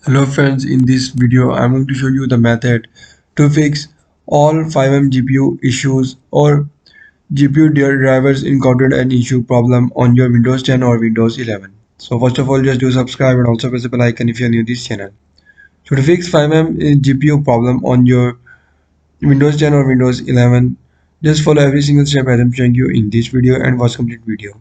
Hello friends, in this video I'm going to show you the method to fix all FiveM GPU issues or GPU drivers encountered an issue problem on your Windows 10 or Windows 11. So first of all, just do subscribe and also press the bell icon if you are new to this channel. So to fix FiveM GPU problem on your Windows 10 or Windows 11, just follow every single step as I'm showing you in this video and watch complete video.